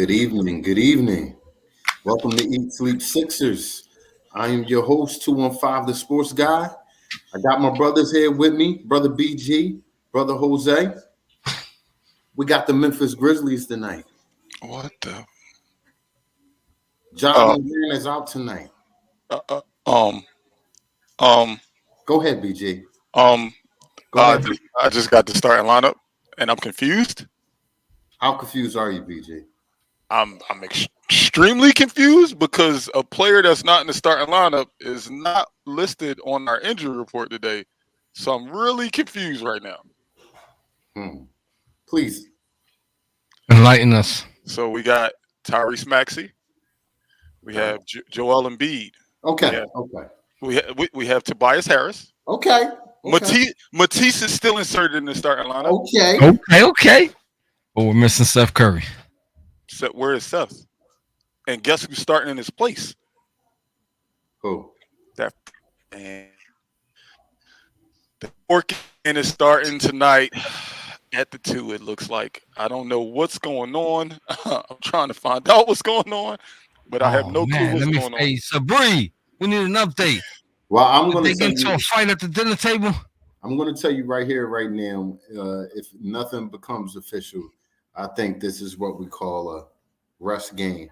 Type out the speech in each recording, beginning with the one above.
Good evening. Good evening. Welcome to Eat Sleep Sixers. I am your host, 215 the Sports Guy. I got my brothers here with me, Brother BG, Brother Jose. We got the Memphis Grizzlies tonight. What the? John Uh, Moran is out tonight. uh, uh, um, um, Go ahead, BG. um. Go ahead. I just got the starting lineup, and I'm confused. How confused are you, BG? I'm extremely confused because a player that's not in the starting lineup is not listed on our injury report today. So I'm really confused right now. Please. Enlighten us. So we got Tyrese Maxey. We have Joel Embiid. Okay. We have Tobias Harris. Okay. Matisse is still inserted in the starting lineup. Okay. But we're missing Steph Curry. Where is Seth? And guess who's starting in his place? Who? That man. The Orchid is starting tonight at the 2. It looks like I don't know what's going on. I'm trying to find out what's going on, but I have no clue what's going on. Hey, Sabri, we need an update. Well, I'm going to get into a fight at the dinner table. I'm going to tell you right here, right now. If nothing becomes official, I think this is what we call a rest game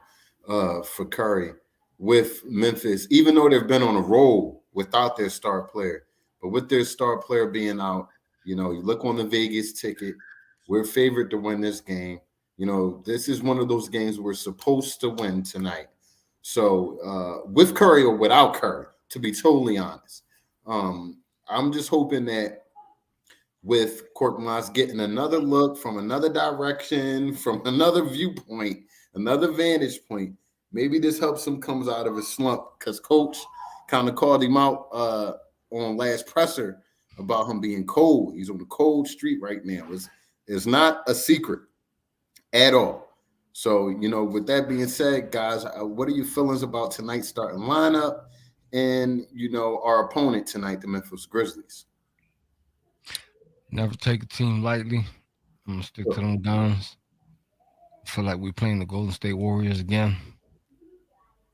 for Curry with Memphis, even though they've been on a roll without their star player. But with their star player being out, you look on the Vegas ticket, we're favored to win this game. This is one of those games we're supposed to win tonight. So with Curry or without Curry, to be totally honest, I'm just hoping that with Korkmaz getting another look from another direction, from another viewpoint, another vantage point, maybe this helps him comes out of his slump because Coach kind of called him out on last presser about him being cold. He's on the cold street right now. It's not a secret at all. So, with that being said, guys, what are your feelings about tonight's starting lineup and, our opponent tonight, the Memphis Grizzlies? Never take a team lightly. I'm going to stick to them guns. I feel like we're playing the Golden State Warriors again.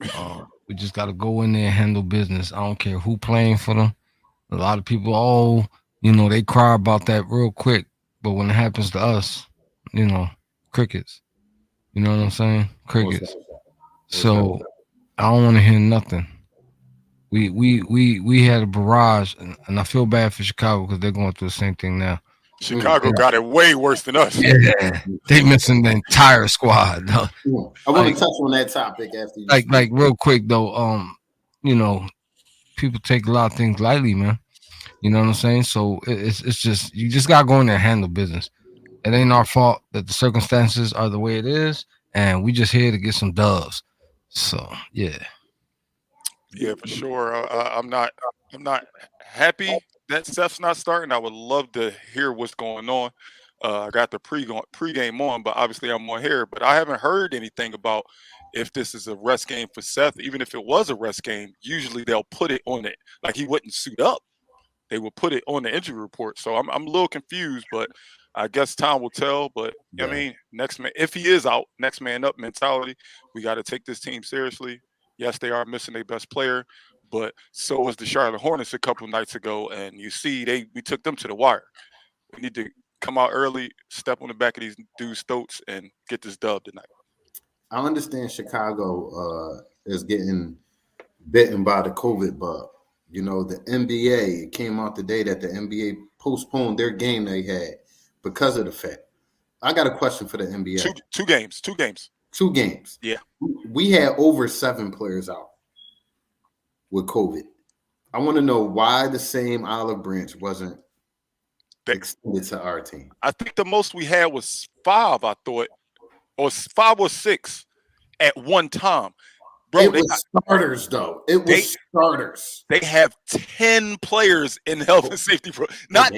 We just got to go in there and handle business. I don't care who playing for them. A lot of people, they cry about that real quick. But when it happens to us, crickets. You know what I'm saying? Crickets. So I don't want to hear nothing. We had a barrage, and I feel bad for Chicago because they're going through the same thing now. Chicago got it way worse than us. Yeah, they missing the entire squad. I want to touch on that topic after you. Like real quick though, people take a lot of things lightly, man. You know what I'm saying? So it's just you just gotta go in there and handle business. It ain't our fault that the circumstances are the way it is, and we just here to get some doves. So yeah. Yeah, for sure. I'm not happy that Steph's not starting. I would love to hear what's going on. I got the pregame on, but obviously I'm on here. But I haven't heard anything about if this is a rest game for Seth. Even if it was a rest game, usually they'll put it on it. Like he wouldn't suit up. They will put it on the injury report. So I'm a little confused, but I guess time will tell. But I mean, next man, if he is out, next man up mentality. We got to take this team seriously. Yes, they are missing their best player, but so was the Charlotte Hornets a couple nights ago. And you see, we took them to the wire. We need to come out early, step on the back of these dudes' throats, and get this dub tonight. I understand Chicago is getting bitten by the COVID bug. The NBA, it came out today that the NBA postponed their game they had because of the fact. I got a question for the NBA. Two games. 2 games. Yeah. We had over 7 players out with COVID. I want to know why the same olive branch wasn't extended to our team. I think the most we had was 5, I thought, or 5 or 6 at one time. Bro, it was starters, though. It was starters. They have 10 players in health and safety. Not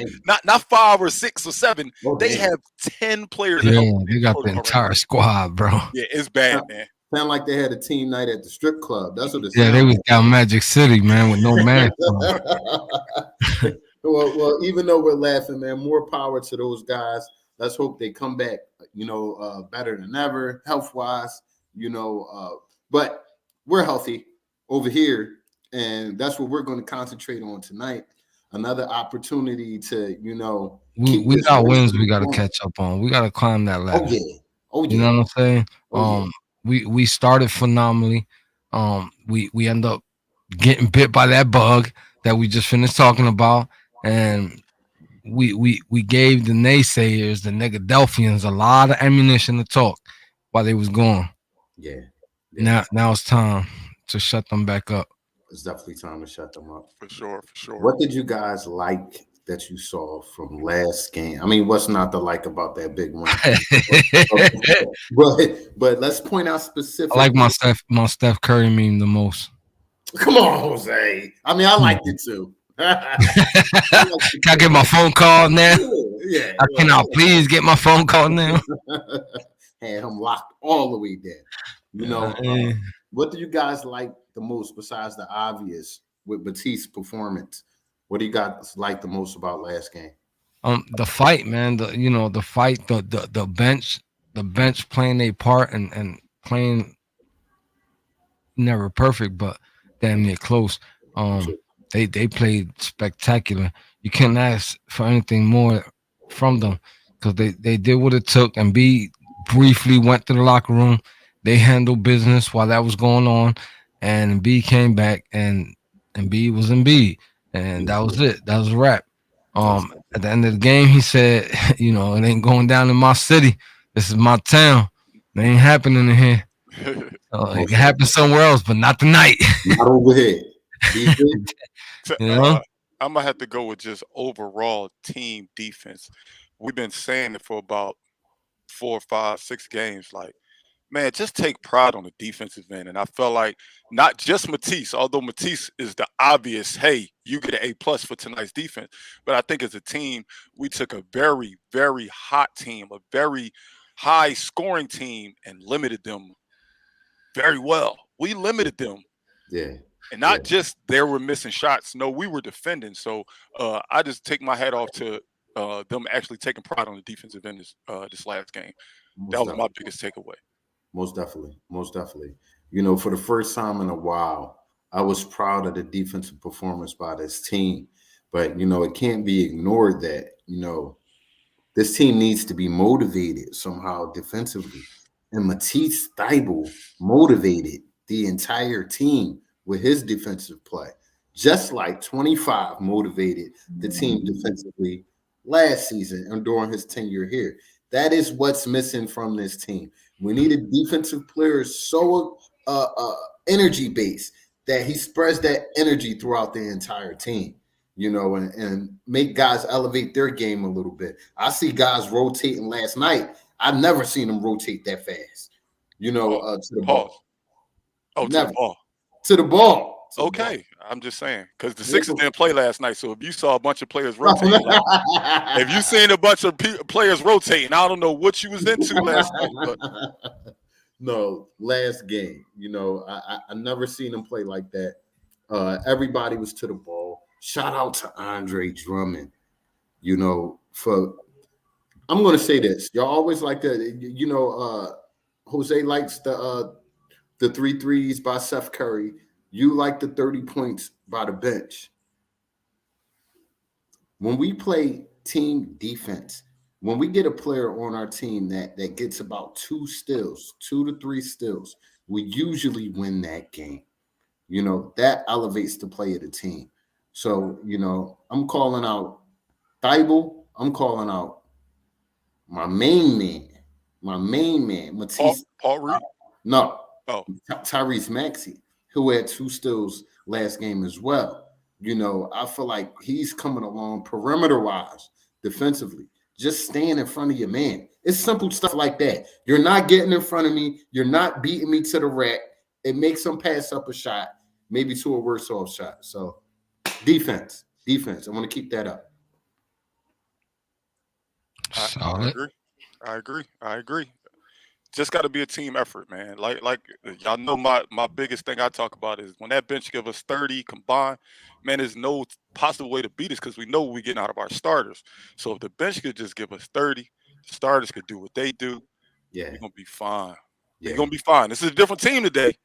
5 or 6 or 7. They have 10 players. Yeah, they got the entire squad, bro. Yeah, it's bad, man. Sound like they had a team night at the strip club. That's what it Yeah, they was down Magic City, man, with no mask. Well, even though we're laughing, man, more power to those guys. Let's hope they come back, better than ever, health wise. But we're healthy over here, and that's what we're going to concentrate on tonight. Another opportunity to, keep We this got race wins we got to going. catch up on. We got to climb that ladder. Oh yeah, oh You know yeah, what I'm saying? oh yeah. We started phenomenally. We end up getting bit by that bug that we just finished talking about, and we gave the naysayers, the Negadelphians, a lot of ammunition to talk while they was gone. Yeah. Now it's time to shut them back up. It's definitely time to shut them up. For sure. What did you guys like that you saw from last game? I mean, what's not to like about that big win? but let's point out I specifically. like my Steph Curry meme the most. Come on, Jose. I mean, I liked it too. Can I get my phone call now? Yeah. Can I please get my phone call now? Had him locked all the way there. What do you guys like the most besides the obvious with Batiste's performance? What do you guys like the most about last game? The fight, man. The fight, the bench playing a part and playing never perfect, but damn near close. They played spectacular. You can't ask for anything more from them because they did what it took. And B briefly went to the locker room. They handled business while that was going on, and B came back and B was in B, and that was it. That was a wrap. At the end of the game, he said, it ain't going down in my city. This is my town. It ain't happening in here. It can happen somewhere else, but not tonight. Not over here. I'm gonna have to go with just overall team defense. We've been saying it for about 4, 5, 6 games. Like, man, just take pride on the defensive end. And I felt like not just Matisse, although Matisse is the obvious, hey, you get an A+ for tonight's defense. But I think as a team, we took a very, very hot team, a very high scoring team, and limited them very well. We limited them. Yeah. And not just they were missing shots. No, we were defending. So I just take my hat off to them actually taking pride on the defensive end this last game. That was my biggest takeaway. Most definitely. For the first time in a while, I was proud of the defensive performance by this team. But, it can't be ignored that, this team needs to be motivated somehow defensively. And Matisse Thybulle motivated the entire team with his defensive play, just like 25 motivated the team defensively last season and during his tenure here. That is what's missing from this team. We need a defensive player so energy based that he spreads that energy throughout the entire team, and make guys elevate their game a little bit. I see guys rotating last night. I've never seen them rotate that fast, to the ball. Oh, never. To the ball. To the ball. Okay, I'm just saying because the Sixers didn't play last night. So if you saw a bunch of players rotating, if you seen a bunch of players rotating, I don't know what you was into last night. But. No, last game, I never seen them play like that. Everybody was to the ball. Shout out to Andre Drummond. I'm going to say this. Y'all always like that. Jose likes the 3 threes by Steph Curry. You like the 30 points by the bench. When we play team defense, when we get a player on our team that gets about 2 to 3 steals, we usually win that game. That elevates the play of the team. So, I'm calling out Thybulle. I'm calling out my main man, Matisse. Paul Reed? No. Oh. Tyrese Maxey, who had 2 steals last game as well. I feel like he's coming along perimeter-wise, defensively. Just stand in front of your man. It's simple stuff like that. You're not getting in front of me. You're not beating me to the rack. It makes them pass up a shot, maybe to a worse off shot. So defense. I want to keep that up. I agree. Just got to be a team effort, man. Like y'all know my biggest thing I talk about is when that bench give us 30 combined, man, there's no possible way to beat us because we know we're getting out of our starters. So if the bench could just give us 30, Starters could do what they do. Yeah, We're gonna be fine. yeah. We're gonna be fine. This is a different team today.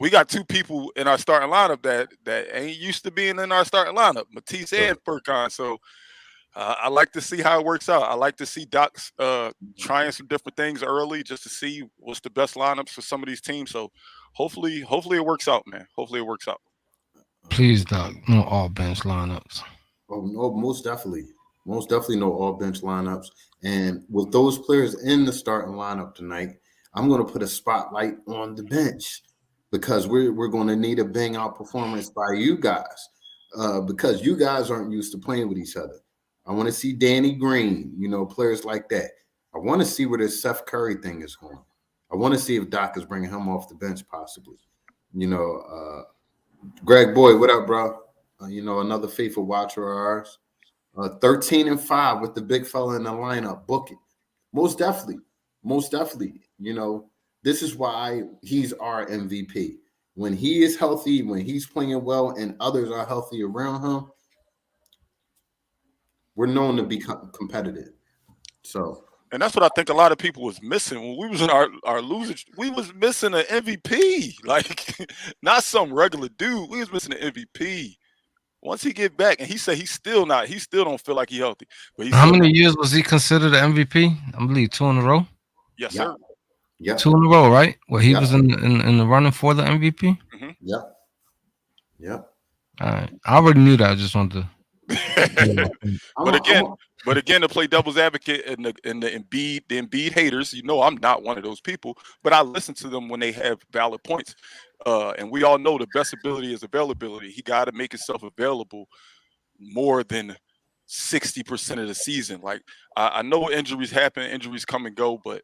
We got two people in our starting lineup that ain't used to being in our starting lineup, Matisse and Furkan. So I like to see how it works out. I like to see Doc's trying some different things early just to see what's the best lineups for some of these teams. So hopefully it works out, man. Hopefully it works out. Please, Doc, no all bench lineups. Oh no, most definitely. Most definitely no all bench lineups. And with those players in the starting lineup tonight, I'm going to put a spotlight on the bench because we're going to need a bang out performance by you guys because you guys aren't used to playing with each other. I want to see Danny Green, players like that. I want to see where this Seth Curry thing is going. I want to see if Doc is bringing him off the bench possibly. Greg Boyd, what up, bro? Another faithful watcher of ours. 13-5 with the big fella in the lineup. Book it. Most definitely. Most definitely. This is why he's our MVP. When he is healthy, when he's playing well, and others are healthy around him, we're known to be competitive. So, and that's what I think a lot of people was missing when we was in our losers. We was missing an MVP, like not some regular dude. We was missing an MVP. Once he get back, and he said he still don't feel like he healthy. But how many years was he considered an MVP? I believe 2 in a row. Yes, sir. Yeah, 2 in a row, right? Well, he was in the running for the MVP. Mm-hmm. Yeah. All right, I already knew that. I just wanted to. But again, to play devil's advocate and the Embiid haters, I'm not one of those people. But I listen to them when they have valid points. And we all know the best ability is availability. He got to make himself available more than 60% of the season. Like I know injuries happen, injuries come and go, but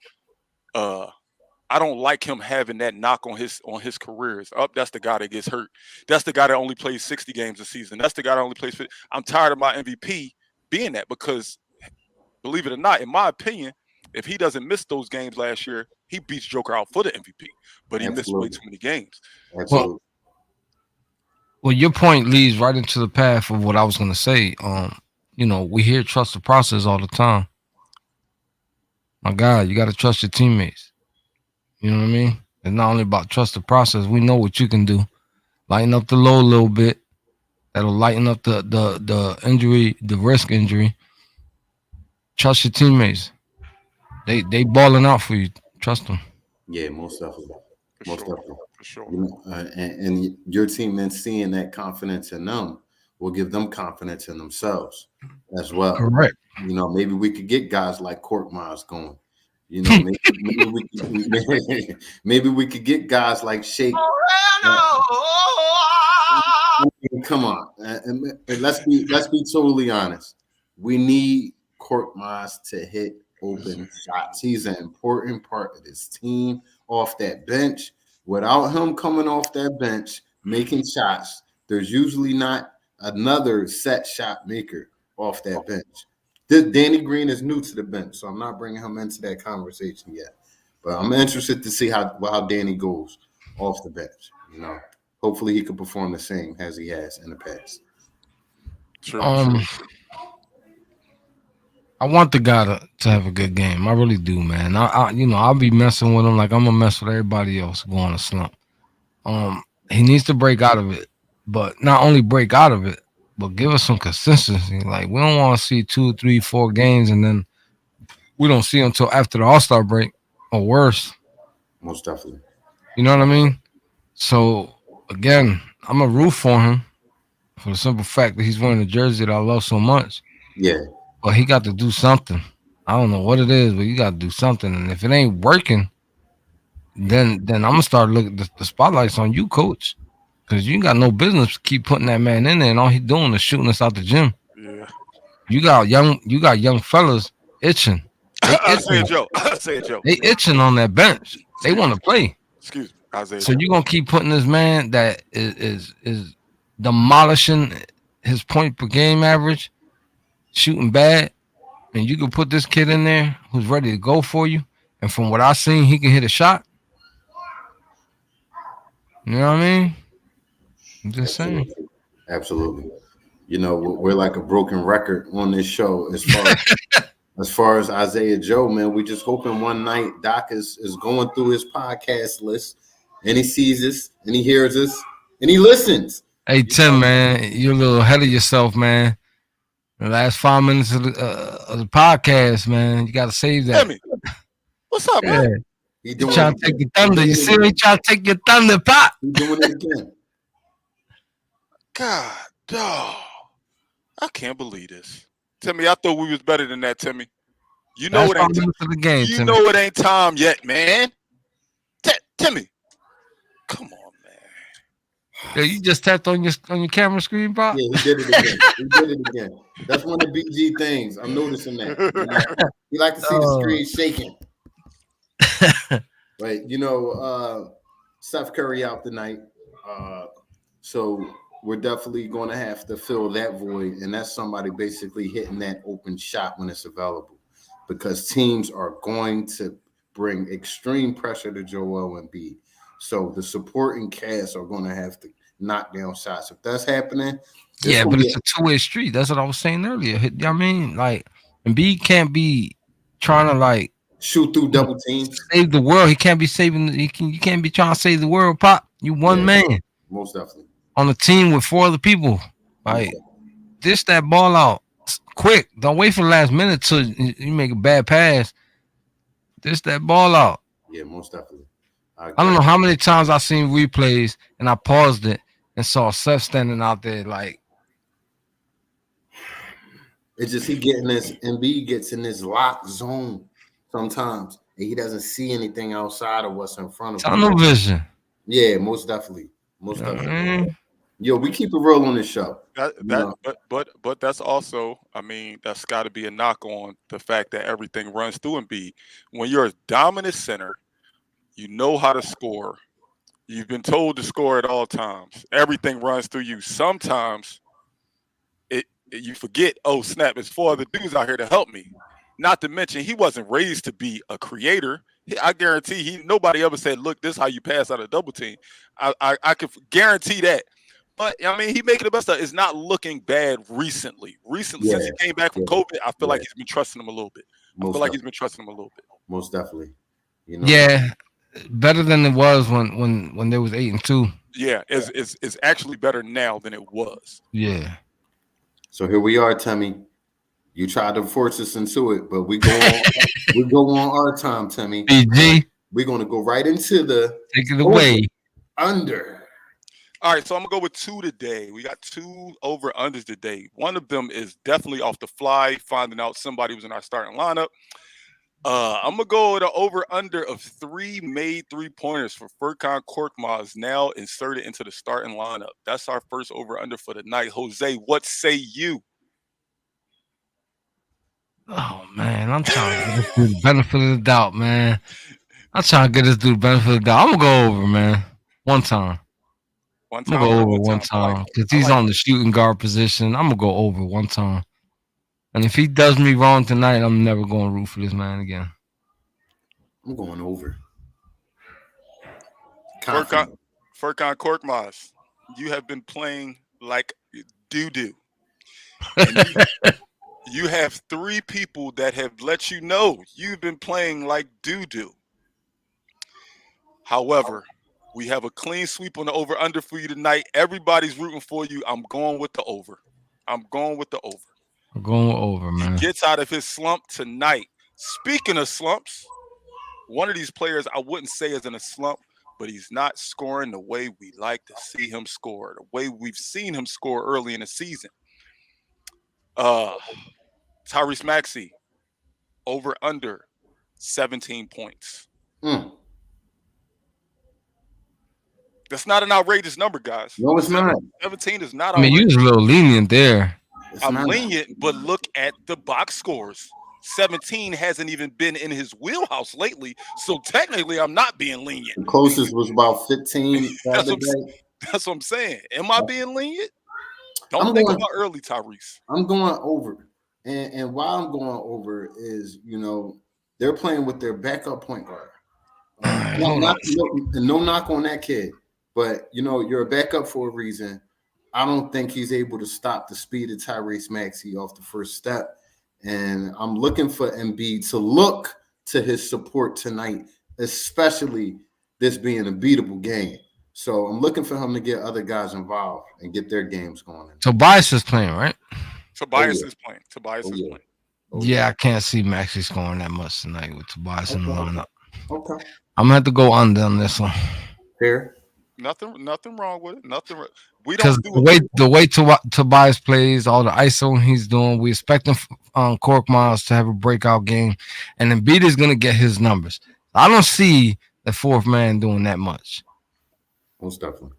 I don't like him having that knock on his career. That's the guy that gets hurt. That's the guy that only plays 60 games a season. That's the guy that only plays 50. I'm tired of my MVP being that because, believe it or not, in my opinion, if he doesn't miss those games last year, he beats Joker out for the MVP. But he missed way too many games. Well, your point leads right into the path of what I was going to say. We hear trust the process all the time. My God, you got to trust your teammates. You know what I mean? It's not only about trust the process. We know what you can do. Lighten up the load a little bit. That'll lighten up the injury, the risk injury. Trust your teammates. They balling out for you. Trust them. Yeah, most definitely. Definitely. For sure. And your teammates seeing that confidence in them will give them confidence in themselves as well. Correct. Maybe we could get guys like Court Miles going. Maybe we could get guys like Shake. Come on, and let's be totally honest. We need Court Miles to hit open shots. He's an important part of this team off that bench. Without him coming off that bench making shots, there's usually not another set shot maker off that bench. Danny Green is new to the bench, so I'm not bringing him into that conversation yet. But I'm interested to see how Danny goes off the bench. Hopefully he can perform the same as he has in the past. True. I want the guy to have a good game. I really do, man. I'll be messing with him like I'm gonna mess with everybody else going a slump. He needs to break out of it, but not only break out of it, but give us some consistency. Like we don't want to see 2, 3, 4 games and then we don't see him until after the All-Star break or worse. Most definitely. You know what I mean? So again, I'm a root for him for the simple fact that he's wearing a jersey that I love so much. Yeah. But he got to do something. I don't know what it is, but you got to do something. And if it ain't working, then I'm gonna start looking. The spotlight's on you, coach, because you got no business to keep putting that man in there, and all he's doing is shooting us out the gym. Yeah. You got young fellas itching. I say it, Joe. They itching on that bench. They want to play. Excuse me. So you're gonna keep putting this man that is demolishing his point per game average, shooting bad, and you can put this kid in there who's ready to go for you. And from what I've seen, he can hit a shot. You know what I mean? I'm just saying. Absolutely. We're like a broken record on this show as far as As far as Isaiah Joe, man, we just hoping one night Doc is going through his podcast list and he sees us and he hears us and he listens. Hey Tim, man, you're a little ahead of yourself, man. The last 5 minutes of the podcast, man, you got to save that. Timmy, what's up, man? He trying to take your thunder. You see, he trying to take your thunder, Pop. He's doing it again. God, dog. I can't believe this. Timmy, I thought we was better than that, Timmy. You know it ain't time. The game, you Timmy. know it ain't time yet, man. Timmy, come on, man. Yeah, you just tapped on your camera screen, Pop? Yeah, he did it again. He did it again. That's one of the BG things. I'm noticing that. You like to see the screen shaking. But, you know, Steph Curry out tonight. So we're definitely going to have to fill that void. And that's somebody basically hitting that open shot when it's available. Because teams are going to bring extreme pressure to Joel Embiid. So the supporting cast are going to have to knock down shots. If that's happening. Yeah, but it's a two-way street. That's what I was saying earlier. I mean, like, Embiid can't be trying to, like, shoot through double teams. Save the world. He can't be saving. You can't be trying to save the world, Pop. You one man. Most definitely. On a team with 4 other people. Like, dish that ball out quick. Don't wait for the last minute till you make a bad pass. Dish that ball out. Yeah, most definitely. I don't know how many times I've seen replays and I paused it and saw Seth standing out there like. It's just Embiid gets in this lock zone sometimes and he doesn't see anything outside of what's in front of him. Tunnel vision. Yeah, most definitely. Most definitely. Yo, we keep it real on this show. But that's also, I mean, that's got to be a knock on the fact that everything runs through Embiid. When you're a dominant center, you know how to score. You've been told to score at all times. Everything runs through you. Sometimes you forget, oh, snap, it's 4 other dudes out here to help me. Not to mention, he wasn't raised to be a creator. I guarantee nobody ever said, look, this is how you pass out a double team. I can guarantee that. But, I mean, he making the best of it. It's not looking bad recently. Since he came back from COVID, I feel like he's been trusting him a little bit. Most definitely. You know? Yeah, better than it was when there was 8-2. Yeah, it's actually better now than it was. Yeah. So here we are, Timmy. You tried to force us into it, but we go on our time, Timmy. BG. We're going to go right into the take it away. Under. All right, so I'm gonna go with 2 today. We got 2 over-unders today. One of them is definitely off the fly, finding out somebody was in our starting lineup. I'm gonna go with an over-under of 3 made 3-pointers for Furkan Korkmaz now inserted into the starting lineup. That's our first over-under for the night. Jose, what say you? Oh man, I'm trying to get this dude the benefit of the doubt, man. I'm trying to get this dude the benefit of the doubt. I'm gonna go over, man. One time. I'm gonna go over one time because he's on the shooting guard position. I'm gonna go over one time, and if he does me wrong tonight, I'm never going to root for this man again. I'm going over. Furkan Korkmaz, you have been playing like doo-doo. You have 3 people that have let you know you've been playing like doo-doo. However, we have a clean sweep on the over-under for you tonight. Everybody's rooting for you. I'm going with the over. I'm going with over, man. He gets out of his slump tonight. Speaking of slumps, one of these players I wouldn't say is in a slump, but he's not scoring the way we like to see him score, the way we've seen him score early in the season. Tyrese Maxey, over-under 17 points. That's not an outrageous number, guys. No, it's not. 17 is not outrageous. I mean, you're a little lenient there. I'm lenient, but look at the box scores. 17 hasn't even been in his wheelhouse lately, so technically I'm not being lenient. The closest was about 15. That's what I'm saying. Am I being lenient? Don't think about early Tyrese. I'm going over. And why I'm going over is, you know, they're playing with their backup point guard. No knock on that kid. But, you know, you're a backup for a reason. I don't think he's able to stop the speed of Tyrese Maxey off the first step. And I'm looking for Embiid to look to his support tonight, especially this being a beatable game. So I'm looking for him to get other guys involved and get their games going. Tobias is playing, right? Tobias is playing. Tobias is playing. Yeah, I can't see Maxey scoring that much tonight with Tobias in the lineup. Okay. I'm gonna have to go under on this one. Fair. Nothing wrong with it. We Because don't do the way Tobias plays, all the ISO he's doing, we expect him Cork Miles to have a breakout game, and Embiid is gonna get his numbers. I don't see the fourth man doing that much. Most definitely.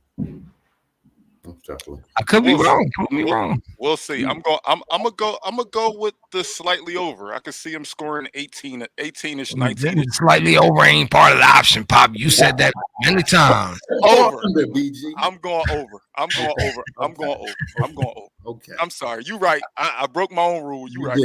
I could be wrong. Prove me wrong. We'll see. I'm gonna go with the slightly over. I could see him scoring 18-ish, 19. Slightly over ain't part of the option, Pop. You said that many times. Over. BG. I'm going over. Okay. I'm sorry. You right. I broke my own rule. You right.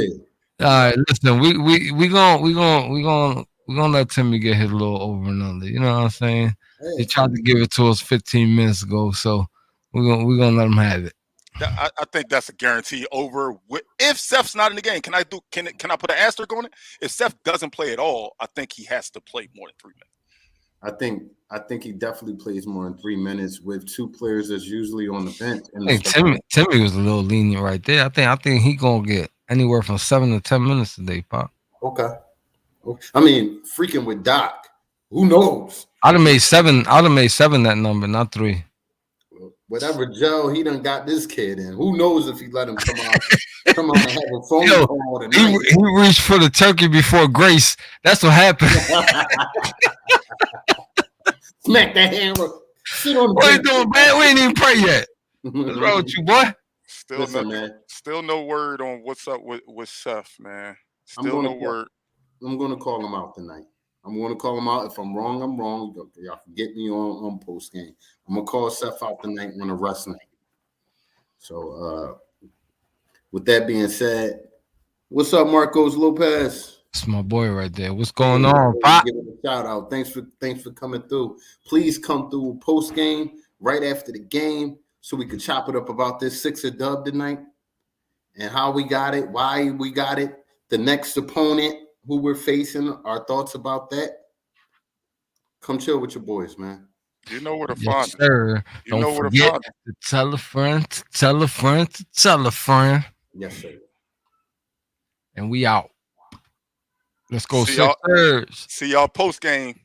All right, listen. We gonna let Timmy get his little over and under. You know what I'm saying? He tried to give it to us 15 minutes ago, so we're gonna let him have it. I think that's a guarantee over. If Steph's not in the game, can I put an asterisk on it? If Steph doesn't play at all, I think he has to play more than 3 minutes. I think he definitely plays more than 3 minutes with two players that's usually on the bench. I think Timmy was a little lenient right there. I think he gonna get anywhere from 7 to 10 minutes today, Pop. Okay. I mean, freaking with Doc, who knows? I'd have made 7 that number, not 3. Whatever Joe, he done got this kid in. Who knows if he let him come out and have a phone call tonight. He reached for the turkey before grace. That's what happened. Smack that hammer. Sit on the what you doing, man? We ain't even pray yet. What's wrong with you, boy? Still no word on what's up with Seth, man. Still no word. I'm gonna call him out tonight. I'm going to call him out. If I'm wrong, I'm wrong. Y'all can get me on post game. I'm going to call Seth out tonight on a rest night. So, with that being said, what's up, Marcos Lopez? It's my boy right there. What's going on, Pop? Give him a shout out. Thanks for coming through. Please come through post game right after the game so we can chop it up about this Sixer dub tonight and how we got it, why we got it, the next opponent who we're facing, our thoughts about that. Come chill with your boys, man. You know where to find it. Sir. Don't forget to tell a friend, to tell a friend, to tell a friend. Yes, sir. And we out. Let's go, SIXERS. See y'all post game.